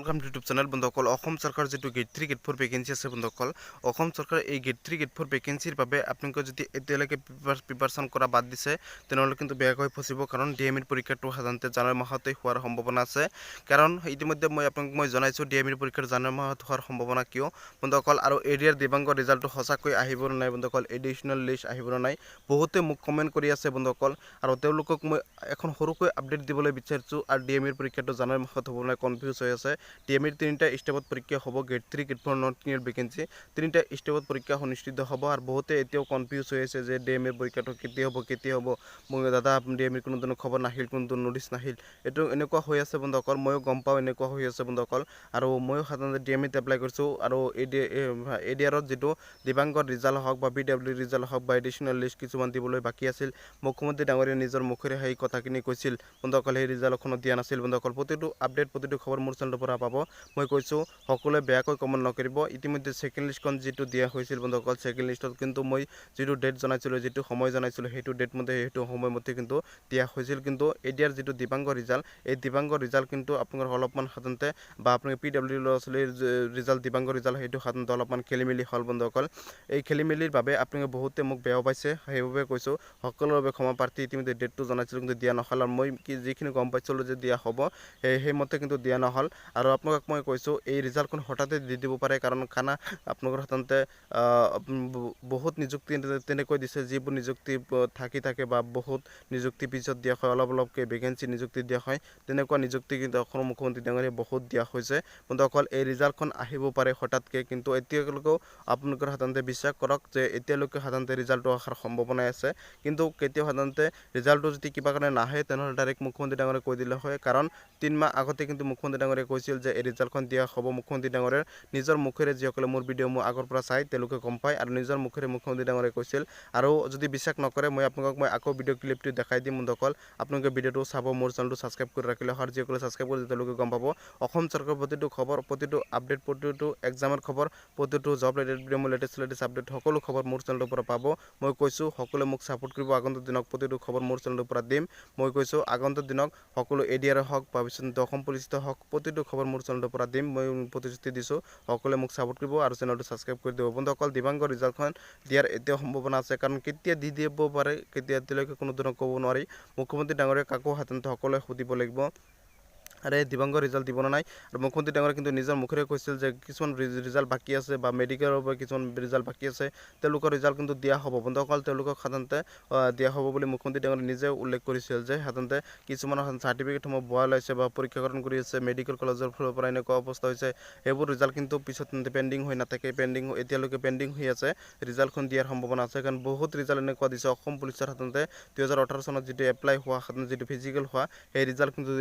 welcome YouTube channel बंधुসকল Assam চৰকাৰ যেটো gate 3 gate 4 vacancy আছে বন্ধুসকল অসম চৰকাৰ এই গেট 3 গেট 4 ভ্যাকেন্সিৰ বাবে আপোনালোকে যদি এতিয়ালৈকে প্ৰিপাৰেচন কৰা বাদ দিছে তেনেহলে কিন্তু বেয়াকৈ ফচিব কাৰণ ডিএমইৰ পৰীক্ষাটো সাধাৰণতে জানুৱাৰী মাহতে হোৱাৰ সম্ভাৱনা আছে কাৰণ ইতিমধ্যে মই আপোনাক জনাইছো ডিএমইৰ পৰীক্ষাৰ জানুৱাৰী মাহত হোৱাৰ সম্ভাৱনা কিয় বন্ধুসকল আৰু এৰিয়াৰ দিবাংগৰ ৰিজাল্টটো সঁচাকৈ আহিব নে নাই বন্ধুসকল এডিশনাল লিষ্ট আহিব নে নাই বহুতে মোক কমেন্ট কৰি আছে বন্ধুসকল আৰু তেওঁলোকক মই এখন সৰুকৈ আপডেট দিবলৈ বিচাৰিছো আৰু ডিএমইৰ পৰীক্ষাটো জানুৱাৰী মাহত হ'ব নাই কনফিউজ হৈ আছে ডিএমইৰ তিনিটা স্টেপত পৰীক্ষা হ'ব gate 3 gate 4 not clear vacancy তিনিটা স্টেপত পৰীক্ষা অনুষ্ঠিত হ'ব আৰু বহুতে এতিয়াও কনফিউজ হৈ আছে যে ডিএমইৰ পৰীক্ষাটো কেতিয়া হ'ব মই দাদা ডিএমইৰ কোনো ধৰণৰ খবৰ নাহিল কোনো নোটিছ নাহিল এটো এনেকুৱা হৈ আছে বন্ধুসকল ময়ো গম পাওঁ এনেকুৱা হৈ আছে বন্ধুসকল আৰু ময়ো সাধাৰণতে ডিএমইত এপ্লাই কৰিছো আৰু এডিআৰত যেটো দিবাংগৰ ৰিজাল্ট হওক বা বিডব্লিউ ৰিজাল্ট হওক বা এডিশনাল লিষ্ট কিছুমান দিবলৈ বাকি আছিল মুখ্যমন্ত্ৰী ডাঙৰীয়া নিজৰ মুখেৰে সেই কথাখিনি কৈছিল বন্ধুসকল এই ৰিজাল্টখন দিয়া নাছিল বন্ধুসকল প্ৰতিটো আপডেট প্ৰতিটো খবৰ মোৰ চেনেলৰ পৰা পাব মই কৈছো সকলোৱে বেয়াকৈ কমেন্ট নকৰিব ইতিমধ্যে সেকেন্ড লিষ্টখন যেটো দিয়া হৈছিল বন্ধুসকল সেকেন্ড লিষ্টত কিন্তু মই যেটো ডেট জনাইছিলো যেটো সময় জনাইছিলো হেতু ডেট মতে হেতু সময় মতে কিন্তু দিয়া হৈছিল কিন্তু এডিআৰ যেটো দিবাংগৰ ৰিজাল্ট এই দিবাংগৰ ৰিজাল্ট কিন্তু আপোনাৰ অলপমান সাধাৰণতে বা আপোনাৰ পিডব্লিউ লছলিৰ ৰিজাল্ট দিবাংগৰ ৰিজাল্ট হেতু সাধাৰণতে অলপমান খেলিমেলি হল বন্ধুসকল এই খেলিমেলিৰ বাবে আপোনালোকে বহুতে মোক বেয়া পাইছে সেইভাবে কৈছো সকলোৰ বাবে ক্ষমা প্ৰাৰ্থী ইতিমধ্যে ডেটটো জনাইছিলো কিন্তু দিয়া নহল আৰু মই কি যিখিনি গম পাইছিলো যে দিয়া হ'ব সেই মতে কিন্তু দিয়া নহল আৰু আপোনাক মই কৈছো এই ৰিজাল্টখন হঠাতে দি দিব পাৰে কাৰণ খানা আপোনালোকৰ সাধাৰণতে বহুত নিযুক্তি তেনেকৈ দিছে যিবোৰ নিযুক্তি থাকে বা বহুত নিযুক্তি পিছত দিয়া হয় অলপকে ভ্যাকেন্সি নিযুক্তি দিয়া হয় তেনেকুৱা নিযুক্তি কিন্তু অসম মুখ্যমন্ত্ৰী ডাঙৰীয়া বহুত দিয়া হৈছে বন্ধুসকল এই ৰিজাল্টখন আহিব পাৰে হঠাৎকে কিন্তু এতিয়ালৈকে আপোনালোকৰ সাধাৰণতে বিশ্বাস কৰক যে এতিয়ালৈকে সাধাৰণতে ৰিজাল্টটো অহাৰ সম্ভাৱনা আছে কিন্তু কেতিয়া সাধাৰণতে ৰিজাল্টটো যদি কিবা কাৰণে নাহে তেনেহলে ডাইৰেক্ট মুখ্যমন্ত্ৰী ডাঙৰীয়া কৈ দিলে হয় কাৰণ 3 মাহ আগতে কিন্তু মুখ্যমন্ত্ৰী ডাঙৰীয়া কৈছিল যে এই ৰিজাল্টখন দিয়া হ'ব মুখ্যমন্ত্ৰী ডাঙৰীয়াৰ নিজৰ মুখেৰে যিসকলে মোৰ ভিডিঅ' মই আগৰ পৰা চাই তেওঁলোকে গম পায় আৰু নিজৰ মুখেৰে মুখ্যমন্ত্ৰী ডাঙৰীয়াই কৈছিল আৰু যদি বিশ্বাস নকৰে মই আপোনাক আকৌ ভিডিঅ' ক্লিপটো দেখাই দিম বন্ধুসকল আপোনালোকে ভিডিঅ'টো চাব মোৰ চেনেলটো সাবস্ক্ৰাইব কৰি ৰাখিলে হয় যিসকলে সাবস্ক্ৰাইব কৰি তেওঁলোকে গম পাব অসম চৰকাৰৰ প্ৰতিটো খবৰ প্ৰতিটো আপডেট প্ৰতিটো এক্সামৰ খবৰ প্ৰতিটো জব ৰিলেটেড ভিডিঅ' মই লেটেষ্ট আপডেট সকলো খবৰ মোৰ চেনেলৰ পৰা পাব মই কৈছো সকলোৱে মোক সাপোৰ্ট কৰিব আগন্তুক দিনক প্ৰতিটো খবৰ মোৰ চেনেলৰ পৰা দিম মই কৈছো আগন্তুক দিনক সকলো এডিআৰ হওক বা অসম পুলিচতে হওক প্ৰতিটো খবৰ মোৰ চেনেলৰ পৰা দিম মই প্ৰতিশ্ৰুতি দিছো সকলোৱে মোক সাপোৰ্ট কৰিব আৰু চেনেলটো সাবস্ক্ৰাইব কৰি দিব বন্ধুসকল দিবাংগৰ ৰিজাল্টখন দিয়াৰ এতিয়া সম্ভাৱনা আছে কাৰণ কেতিয়া দি দিব পাৰে কেতিয়া এতিয়ালৈকে কোনো ধৰণৰ ক'ব নোৱাৰি মুখ্যমন্ত্ৰী ডাঙৰীয়া কাকো হাতন্ত সকলোৱে সুধিব লাগিব আৰে দিবাংগৰ ৰিজাল্ট দিব নাই আৰু মুখ্যমন্ত্ৰী ডাঙৰীয়া কিন্তু নিজৰ মুখেৰে কৈছিল যে কিছুমান ৰিজাল্ট বাকি আছে বা মেডিকেলৰ পৰা কিছুমান ৰিজাল্ট বাকি আছে তেওঁলোকৰ ৰিজাল্ট কিন্তু দিয়া হ'ব বন্ধুসকল তেওঁলোকক সাধাৰণতে দিয়া হ'ব বুলি মুখ্যমন্ত্ৰী ডাঙৰীয়া নিজে উল্লেখ কৰিছিল যে সাধাৰণতে কিছুমানৰ সাৰ্টিফিকেটসমূহ বোৱা লৈছে বা পৰীক্ষাকৰণ কৰি আছে মেডিকেল কলেজৰ ফালৰ পৰা এনেকুৱা অৱস্থা হৈছে এইবোৰ ৰিজাল্ট কিন্তু পিছত পেন্ডিং হৈ নাথাকে এতিয়ালৈকে পেন্ডিং হৈ আছে ৰিজাল্টখন দিয়াৰ সম্ভাৱনা আছে কাৰণ বহুত ৰিজাল্ট এনেকুৱা দিছে অসম পুলিচৰ সাধাৰণতে 2018 চনত যেটো এপ্লাই হোৱা সাধাৰণতে যেটো ফিজিকেল হোৱা এই ৰিজাল্ট কিন্তু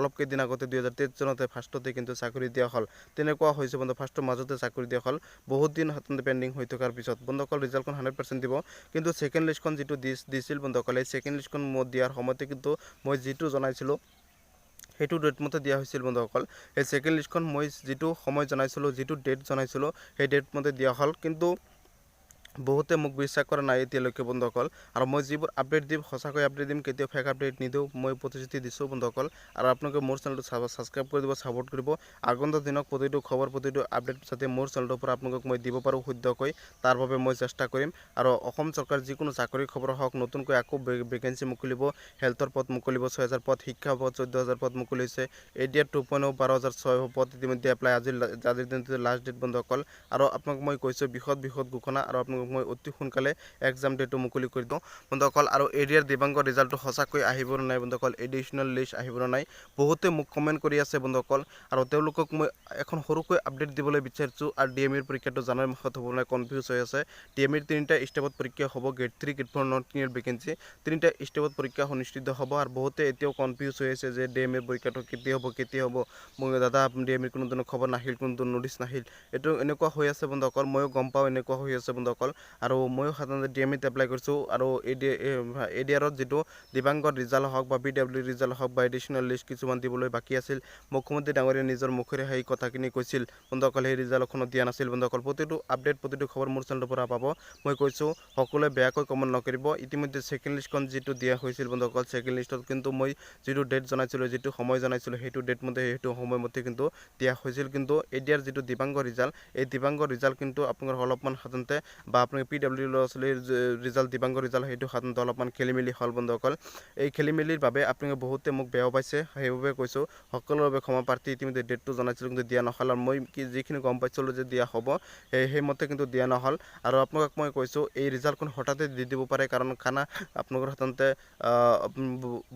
অলপকে দিন আগতে 2023 চনতে ফাৰ্ষ্টতে কিন্তু চাকৰি দিয়া হল তেনেকুৱা হৈছে বন্ধু ফাৰ্ষ্টৰ মাজতে চাকৰি দিয়া হল বহুত দিন হাততে পেন্ডিং হৈ থকাৰ পিছত বন্ধুসকল ৰিজাল্টখন 100% দিব কিন্তু সেকেন্ড লিষ্টখন যেটো দিছিল বন্ধুসকল এই সেকেন্ড লিষ্টখন মই দিয়াৰ সময়তে কিন্তু মই যেটো জনাইছিলো হেতু ডেট মতে দিয়া হৈছিল বন্ধুসকল এই সেকেন্ড লিষ্টখন মই যেটো সময় জনাইছিলো যেটো ডেট জনাইছিলো সেই ডেট মতে দিয়া হল কিন্তু বহুতে মোক বিশ্বাস কৰা নাই এতিয়ালৈকে বন্ধুসকল আৰু মই যিবোৰ আপডেট দিম সঁচাকৈ আপডেট দিম কেতিয়া ফেক আপডেট নিদিও মই প্ৰতিশ্ৰুতি দিছো বন্ধুসকল আৰু আপোনালোকে মোৰ চেনেলটো সাবস্ক্ৰাইব কৰি দিব সাপোৰ্ট কৰিব আগন্তুক দিনক প্ৰতিটো খবৰ প্ৰতিটো আপডেট যাতে মোৰ চেনেলৰ পৰা আপোনালোকক মই দিব পাৰো শুদ্ধকৈ তাৰ বাবে মই চেষ্টা কৰিম আৰু অসম চৰকাৰ যিকোনো চাকৰি খবৰ হওক নতুনকৈ আকৌ ভ্যাকেন্সি মুকলিব হেলথৰ পদ মুকলিব 6000 পদ শিক্ষা পদ 14000 পদ মুকলিছে এডিআৰ 2.0 12600 পদ ইতিমধ্যে এপ্লাই আজিৰ দিনটো লাষ্ট ডেট বন্ধুসকল আৰু আপোনাক মই কৈছো বিশদ ঘোষণা আৰু আপোনাক মই অতি সোনকালে এক্সাম ডেটটো মুকলি কৰি দিও বন্ধুসকল আৰু এডিআৰ দিবাংগৰ ৰিজাল্টটো সঁচাকৈ আহিব নে নাই বন্ধুসকল এডিশনাল লিষ্ট আহিব নে নাই বহুতে মোক কমেন্ট কৰি আছে বন্ধুসকল আৰু তেওঁলোকক মই এখন সৰুকৈ আপডেট দিবলৈ বিচাৰিছো আৰু ডিএমইৰ পৰীক্ষাটো জানুৱাৰী মাহত হ'ব নাই কনফিউজ হৈ আছে ডিএমইৰ তিনিটা স্টেপত পৰীক্ষা হ'ব gate 3 gate 4 not clear vacancy তিনিটা স্টেপত পৰীক্ষা অনুষ্ঠিত হ'ব আৰু বহুতে এতিয়াও কনফিউজ হৈ আছে যে ডিএমইৰ পৰীক্ষাটো কেতিয়া হ'ব মই দাদা ডিএমইৰ কোনো ধৰণৰ খবৰ নাহিল কোনো নোটিছ নাহিল এটো এনেকুৱা হৈ আছে বন্ধুসকল ময়ো গম পাওঁ এনেকুৱা হৈ আছে বন্ধুসকল বন্ধুসকল আৰু ময়ো সাধাৰণতে DMEত এপ্লাই কৰিছোঁ আৰু ADRত যিটো দিবাংগৰ ৰিজাল্ট হওক বা PWD ৰিজাল্ট হওক বা এডিশ্যনেল লিষ্ট কিছুমান দিবলৈ বাকী আছিল মুখ্যমন্ত্ৰী ডাঙৰীয়াই নিজৰ মুখেৰে সেই কথাখিনি কৈছিল বন্ধুসকল সেই ৰিজাল্টখনো দিয়া নাছিল বন্ধুসকল প্ৰতিটো আপডেট প্ৰতিটো খবৰ মোৰ চেনেলৰ পৰা পাব মই কৈছোঁ সকলোৱে বেয়াকৈ কমেণ্ট নকৰিব ইতিমধ্যে ছেকেণ্ড লিষ্টখন যিটো দিয়া হৈছিল বন্ধুসকল ছেকেণ্ড লিষ্টত কিন্তু মই যিটো ডেট জনাইছিলোঁ যিটো সময় জনাইছিলোঁ সেইটো ডেট মতে সেইটো সময়মতে কিন্তু দিয়া হৈছিল কিন্তু এডিয়াৰ যিটো দিবাংগৰ ৰিজাল্ট এই দিবাংগৰ ৰিজাল্ট কিন্তু আপোনাৰ অলপমান সাধাৰণতে বা আপোনাৰ PWD ল'ৰা ছোৱালীৰ ৰিজাল্ট দিবাংগৰ ৰিজাল্ট সেইটো সাধাৰণতে অলপমান খেলিমেলি হ'ল বন্ধুসকল এই খেলিমেলিৰ বাবে আপোনালোকে বহুতে মোক বেয়াও পাইছে সেইবাবে কৈছোঁ সকলোৰে বাবে ক্ষমা প্ৰাৰ্থী ইতিমধ্যে ডেটটো জনাইছিলোঁ কিন্তু দিয়া নহ'ল আৰু মই যিখিনি গম পাইছিলোঁ যে দিয়া হ'ব সেইমতে কিন্তু দিয়া নহ'ল আৰু আপোনালোকক মই কৈছোঁ এই ৰিজাল্টখন হঠাতে দি দিব পাৰে কাৰণ আপোনালোকৰ সাধাৰণতে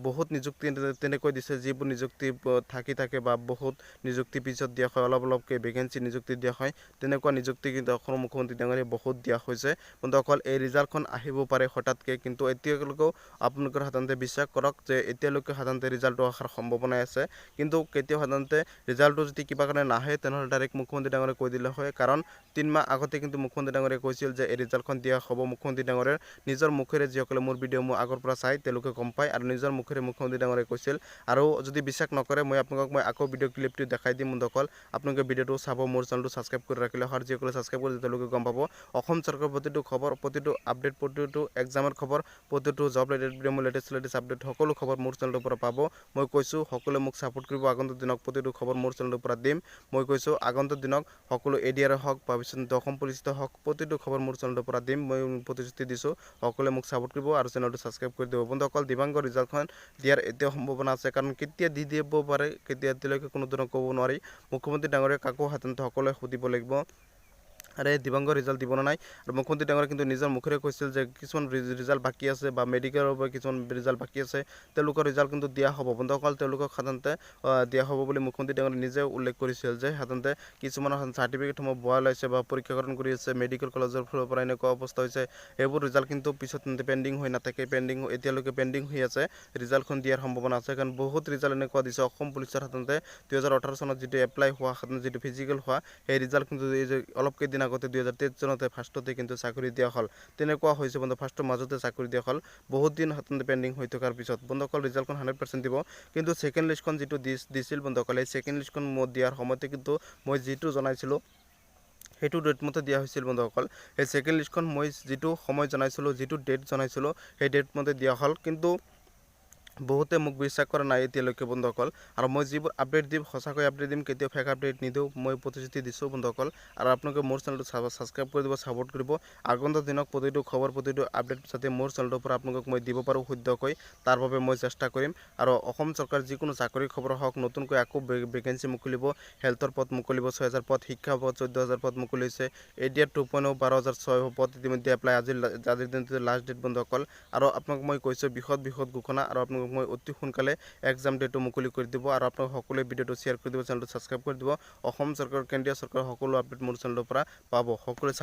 বহুত নিযুক্তি তেনেকৈ দিছে যিবোৰ নিযুক্তি থাকে বা বহুত নিযুক্তি পিছত দিয়া হয় অলপকৈ ভেকেঞ্চি নিযুক্তি দিয়া হয় তেনেকুৱা নিযুক্তি কিন্তু অসমৰ মুখ্যমন্ত্ৰী ডাঙৰীয়াই বহুত দিয়া হৈছে বন্ধুসকল এই ৰিজাল্টখন আহিব পাৰে হঠাৎকৈ কিন্তু এতিয়ালৈকেও আপোনালোকৰ সাধাৰণতে বিশ্বাস কৰক যে এতিয়ালৈকে সাধাৰণতে ৰিজাল্টটো অহাৰ সম্ভাৱনাই আছে কিন্তু কেতিয়াও সাধাৰণতে ৰিজাল্টটো যদি কিবা কাৰণে নাহে তেনেহ'লে ডাইৰেক্ট মুখ্যমন্ত্ৰী ডাঙৰীয়াই কৈ দিলে হয় কাৰণ 3 মাহ আগতে কিন্তু মুখ্যমন্ত্ৰী ডাঙৰীয়াই কৈছিল যে এই ৰিজাল্টখন দিয়া হ'ব মুখ্যমন্ত্ৰী ডাঙৰীয়াৰ নিজৰ মুখেৰে যিসকলে মোৰ ভিডিঅ' মোৰ আগৰ পৰা চাই তেওঁলোকে গম পায় আৰু নিজৰ মুখেৰে মুখ্যমন্ত্ৰী ডাঙৰীয়াই কৈছিল আৰু যদি বিশ্বাস নকৰে মই আপোনালোকক আকৌ ভিডিঅ' ক্লিপটো দেখাই দিম বন্ধুসকল আপোনালোকে ভিডিঅ'টো চাব মোৰ চেনেলটো ছাবস্ক্ৰাইব কৰি ৰাখিলে হয় যিসকলে ছাবস্ক্ৰাইব কৰি তেওঁলোকে গম পাব অসম চৰকাৰৰ প্ৰতিটো খবৰ প্ৰতিটো আপডেট প্ৰতিটো এক্সামৰ খবৰ প্ৰতিটো জব ৰিলেটেড ভিডিঅ' মোৰ লেটেষ্ট আপডেট সকলো খবৰ মোৰ চেনেলৰ পৰা পাব মই কৈছোঁ সকলোৱে মোক ছাপোৰ্ট কৰিব আগন্তুক দিনক প্ৰতিটো খবৰ মোৰ চেনেলৰ পৰা দিম মই কৈছোঁ আগন্তুক দিনক সকলো ADR হওক বা অসম পুলিচতে হওক প্ৰতিটো খবৰ মোৰ চেনেলৰ পৰা দিম মই প্ৰতিশ্ৰুতি দিছোঁ সকলোৱে মোক ছাপোৰ্ট কৰিব আৰু চেনেলটো ছাবস্ক্ৰাইব কৰি দিব বন্ধুসকল দিবাংগৰ ৰিজাল্টখন দিয়াৰ এতিয়াও সম্ভাৱনা আছে কাৰণ কেতিয়া দি দিব পাৰে কেতিয়া এতিয়ালৈকে কোনো ধৰণৰ ক'ব নোৱাৰি মুখ্যমন্ত্ৰী ডাঙৰীয়াক কাকো সাধাৰণতে সকলোৱে সুধিব লাগিব আৰু এই দিবাংগৰ ৰিজাল্ট দিব নাই আৰু মুখ্যমন্ত্ৰী ডাঙৰীয়াই কিন্তু নিজৰ মুখেৰে কৈছিল যে কিছুমান ৰিজাল্ট বাকী আছে বা মেডিকেলৰ পৰা কিছুমান ৰিজাল্ট বাকী আছে তেওঁলোকৰ ৰিজাল্ট কিন্তু দিয়া হ'ব বন্ধুসকল তেওঁলোকক সাধাৰণতে দিয়া হ'ব বুলি মুখ্যমন্ত্ৰী ডাঙৰীয়াই নিজে উল্লেখ কৰিছিল যে সাধাৰণতে কিছুমানৰ চাৰ্টিফিকেটসমূহ ভুৱা ওলাইছে বা পৰীক্ষাকৰণ কৰি আছে মেডিকেল কলেজৰ ফালৰ পৰা এনেকুৱা অৱস্থা হৈছে এইবোৰ ৰিজাল্ট কিন্তু পিছত পেণ্ডিং হৈ নাথাকে এতিয়ালৈকে পেণ্ডিং হৈ আছে ৰিজাল্টখন দিয়াৰ সম্ভাৱনা আছে কাৰণ বহুত ৰিজাল্ট এনেকুৱা দিছে অসম পুলিচৰ সাধাৰণতে 2018 চনত যিটো এপ্লাই হোৱা সাধাৰণতে যিটো ফিজিকেল হোৱা সেই ৰিজাল্ট কিন্তু অলপ কেইদিন আগতে 2023 চনতে ফাৰ্ষ্টতে কিন্তু চাকৰি দিয়া হ'ল তেনেকুৱা হৈছে বন্ধু ফাৰ্ষ্টৰ মাজতে চাকৰি দিয়া হ'ল বহুত দিন সাধাৰণতে পেণ্ডিং হৈ থকাৰ পিছত বন্ধুসকল ৰিজাল্টখন 100% দিব কিন্তু ছেকেণ্ড লিষ্টখন যিটো দিছিল বন্ধুসকল এই ছেকেণ্ড লিষ্টখন মই দিয়াৰ সময়তে কিন্তু মই যিটো জনাইছিলোঁ সেইটো ডেট মতে দিয়া হৈছিল বন্ধুসকল এই ছেকেণ্ড লিষ্টখন মই যিটো সময় জনাইছিলোঁ যিটো ডেট জনাইছিলোঁ সেই ডেট মতে দিয়া হ'ল কিন্তু বহুতে মোক বিশ্বাস কৰা নাই এতিয়ালৈকে বন্ধুসকল আৰু মই যিবোৰ আপডেট দিম সঁচাকৈ আপডেট দিম কেতিয়াও ফেক আপডেট নিদিওঁ মই প্ৰতিশ্ৰুতি দিছোঁ বন্ধুসকল আৰু আপোনালোকে মোৰ চেনেলটো ছাবস্ক্ৰাইব কৰি দিব ছাপোৰ্ট কৰিব আগন্তুক দিনক প্ৰতিটো খবৰ প্ৰতিটো আপডেট যাতে মোৰ চেনেলৰ পৰা আপোনালোকক মই দিব পাৰোঁ শুদ্ধকৈ তাৰ বাবে মই চেষ্টা কৰিম আৰু অসম চৰকাৰ যিকোনো চাকৰি খবৰ হওক নতুনকৈ আকৌ ভেকেঞ্চি মুকলিব হেল্থৰ পদ মুকলিব 6000 পদ শিক্ষা পদ 14000 পদ মুকলিছে ADR 2.0 12600 পদ ইতিমধ্যে এপ্লাই আজিৰ দিনটো লাষ্ট ডেট বন্ধুসকল আৰু আপোনাক মই কৈছোঁ বিশদ ঘোষণা আৰু আপোনাক মই অতি সোনকালে এক্সাম ডেটটো মুকলি কৰি দিব আৰু আপোনাক সকলোৱে ভিডিঅ'টো শ্বেয়াৰ কৰি দিব চেনেলটো ছাবস্ক্ৰাইব কৰি দিব অসম চৰকাৰ কেন্দ্ৰীয় চৰকাৰৰ সকলো আপডেট মোৰ চেনেলৰ পৰা পাব সকলোৱে